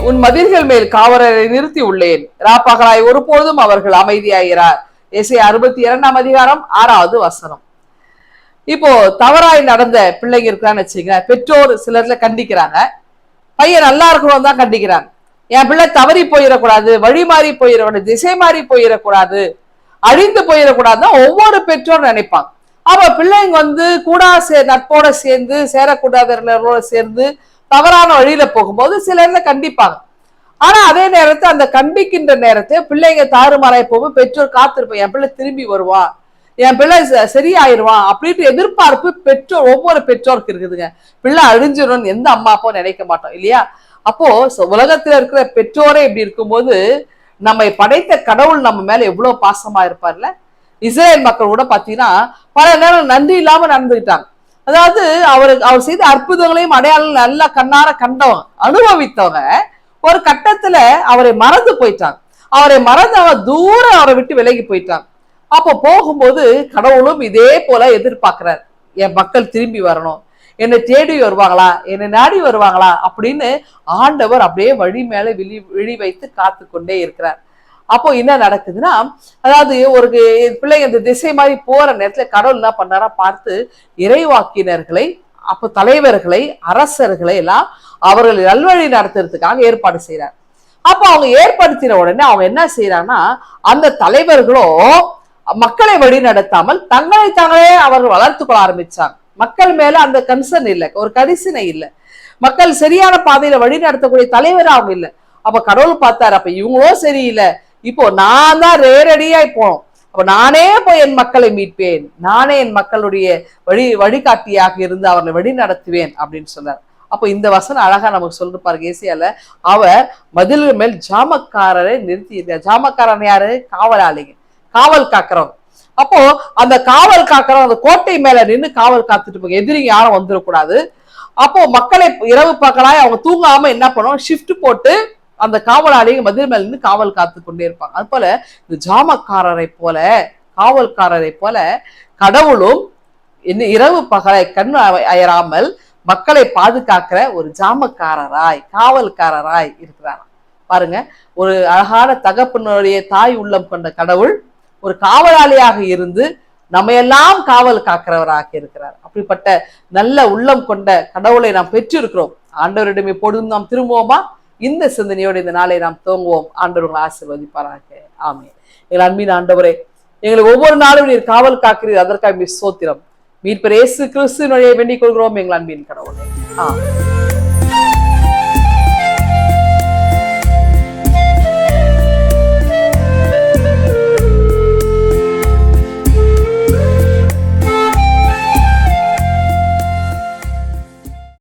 உன் மதில்கள் மேல் காவலரை நிறுத்தி உள்ளேன், ராப்பகலாய் ஒருபொழுதும் அவர்கள் அமைதியாகிறார். ஏசாயா 62:6. இப்போ தவறாய் நடந்த பிள்ளைங்க இருக்கான்னு வச்சுங்க, பெற்றோர் சிலர்ல கண்டிக்கிறாங்க, பையன் நல்லா இருக்கணும் தான் கண்டிக்கிறாங்க. என் பிள்ளை தவறி போயிடக்கூடாது, வழி மாறி போயிடக்கூடாது, திசை மாறி போயிடக்கூடாது, அழிந்து போயிடக்கூடாதுதான் ஒவ்வொரு பெற்றோர் நினைப்பாங்க. அப்ப பிள்ளைங்க கூடா நட்போட சேர்ந்து சேரக்கூடாதவர்களோட சேர்ந்து தவறான வழியில போகும்போது சிலர்ல கண்டிப்பாங்க. ஆனா அதே நேரத்தை அந்த கண்டிக்கின்ற நேரத்தை பிள்ளைங்க தாறுமாறாய் போகும், பெற்றோர் காத்திருப்போம், என் பிள்ளை திரும்பி வருவான், என் பிள்ளை சரியாயிருவான் அப்படின்ட்டு எதிர்பார்ப்பு பெற்றோர் ஒவ்வொரு பெற்றோருக்கு இருக்குதுங்க. பிள்ளை அழிஞ்சிடும் எந்த அம்மா அப்போ நினைக்க மாட்டோம் இல்லையா? அப்போ உலகத்துல இருக்கிற பெற்றோரே இப்படி இருக்கும்போது நம்மை படைத்த கடவுள் நம்ம மேல எவ்வளவு பாசமா இருப்பார்ல. இஸ்ரேல் மக்கள் கூட பாத்தீங்கன்னா பல நேரம் நன்றி இல்லாம நடந்துகிட்டாங்க. அதாவது அவர் செய்த அற்புதங்களையும் அடையாளம் நல்லா கண்ணார கண்டவங்க, அனுபவித்தவங்க ஒரு கட்டத்துல அவரை மறந்து போயிட்டாங்க. அவரை மறந்து தூரம் அவரை விட்டு விலகி போயிட்டாங்க. அப்போ போகும்போது கடவுளும் இதே போல எதிர்பார்க்கிறார், என் மக்கள் திரும்பி வரணும், என்னை தேடி வருவாங்களா, என்னை நாடி வருவாங்களா அப்படின்னு ஆண்டவர் அப்படியே வழி மேல விழி வைத்து காத்து கொண்டே இருக்கிறார். அப்போ என்ன நடக்குதுன்னா, அதாவது ஒரு பிள்ளைங்க இந்த திசை மாதிரி போற நேரத்துல கடவுள் என்ன பண்ணாரா பார்த்து இறைவாக்கினர்களை, அப்போ தலைவர்களை, அரசர்களை எல்லாம் அவர்கள் நல்வழி நடத்துறதுக்காக ஏற்பாடு செய்யறார். அப்போ அவங்க ஏற்படுத்தின உடனே அவங்க என்ன செய்யறாங்கன்னா, அந்த தலைவர்களும் மக்களை வழி நடத்தாமல் தங்களை தாங்களே அவர்கள் வளர்த்து கொள்ள ஆரம்பிச்சாங்க. மக்கள் மேல அந்த கன்சர்ன் இல்லை, ஒரு கரிசனை இல்லை, மக்கள் சரியான பாதையில வழி நடத்தக்கூடிய தலைவர் அவங்க இல்லை. அப்ப கடவுள் பார்த்தாரு, அப்ப இவங்களும் சரியில்லை, இப்போ நான் தான் நேரடியா போனோம், அப்ப நானே போய் என் மக்களை மீட்பேன், நானே என் மக்களுடைய வழிகாட்டியாக இருந்து அவர்களை வழி நடத்துவேன் அப்படின்னு சொன்னார். அப்போ இந்த வசனம் அழகா நமக்கு சொல்லிட்டு பாருங்க. ஏசியால அவர் மதில்கள் மேல் ஜாமக்காரரை நிறுத்தி இருக்கார். ஜாமக்காரன் யாரு? காவலாளிங்க, காவல் காக்கிறவங்க. அப்போ அந்த காவல் காக்கிறவங்க அந்த கோட்டை மேல நின்று காவல் காத்துட்டு போங்க, எதிரிங்க யாரும் வந்துடக்கூடாது. அப்போ மக்களை இரவு பகலாய் அவங்க தூங்காம என்ன பண்ணுவோம், ஷிஃப்ட் போட்டு அந்த காவலாளிங்க மதில் மேல நின்று காவல் காத்து கொண்டே இருப்பாங்க. அது போல இந்த ஜாமக்காரரை போல, காவல்காரரை போல கடவுளும் இரவு பகலை கண் அயராமல் மக்களை பாதுகாக்கிற ஒரு ஜாமக்காரராய், காவல்காரராய் இருக்கிறார். பாருங்க, ஒரு அழகான தகப்பனுடைய தாய் உள்ளம் கொண்ட கடவுள் ஒரு காவலாளியாக இருந்து நம்மையெல்லாம் காவல் காக்கிறவராக இருக்கிறார். அப்படிப்பட்ட நல்ல உள்ளம் கொண்ட கடவுளை நாம் பெற்றிருக்கிறோம். ஆண்டவரிடம் எப்பொழுதும் நாம் திரும்புவோமா? இந்த சிந்தனையோடு இந்த நாளை நாம் துவங்குவோம். ஆண்டவர்களை ஆசீர்வதிப்பாராக. ஆமென். எங்கள் அன்பின் ஆண்டவரே, எங்களை ஒவ்வொரு நாளும் நீர் காவல் காக்கிறீர், அதற்காக ஸ்தோத்திரம். மீட்பர் இயேசு கிறிஸ்துவின் வழியை வேண்டிக் கொள்கிறோம் எங்கள் அன்பின் கடவுளே. ஆமென்.